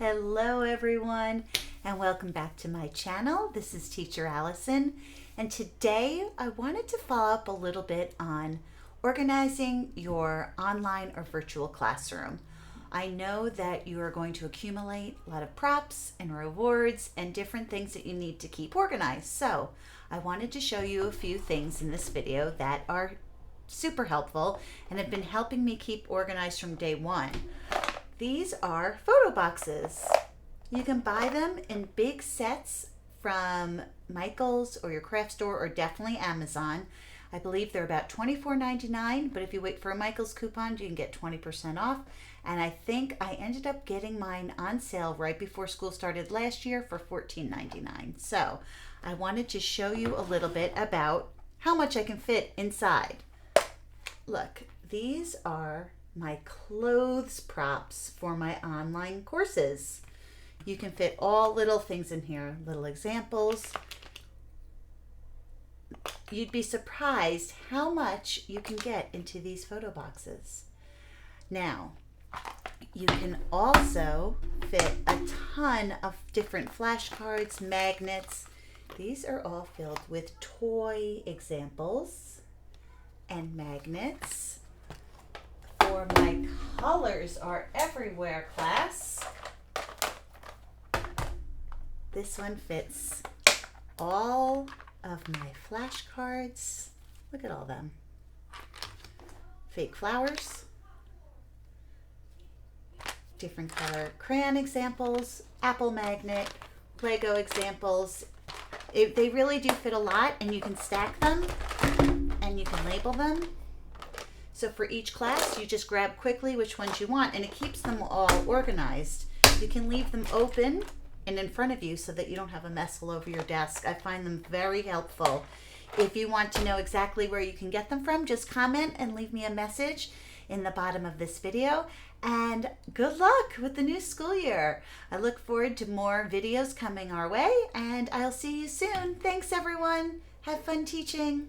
Hello everyone and welcome back to my channel. This is Teacher Allison, and today I wanted to follow up a little bit on organizing your online or virtual classroom. I know that you are going to accumulate a lot of props and rewards and different things that you need to keep organized. So I wanted to show you a few things in this video that are super helpful and have been helping me keep organized from day one. These are photo boxes. You can buy them in big sets from Michaels or your craft store, or definitely Amazon. I believe they're about $24.99, but if you wait for a Michaels coupon, you can get 20% off. And I think I ended up getting mine on sale right before school started last year for $14.99. So I wanted to show you a little bit about how much I can fit inside. Look, these are my clothes props for my online courses. You can fit all little things in here, little examples. You'd be surprised how much you can get into these photo boxes. Now, you can also fit a ton of different flashcards, magnets. These are all filled with toy examples and magnets. For my colors are everywhere class. This one fits all of my flashcards. Look at all them. Fake flowers, different color crayon examples, apple magnet, Lego examples. They really do fit a lot, and you can stack them and you can label them. So for each class, you just grab quickly which ones you want, and it keeps them all organized. You can leave them open and in front of you so that you don't have a mess all over your desk. I find them very helpful. If you want to know exactly where you can get them from, just comment and leave me a message in the bottom of this video. And good luck with the new school year. I look forward to more videos coming our way, and I'll see you soon. Thanks everyone. Have fun teaching.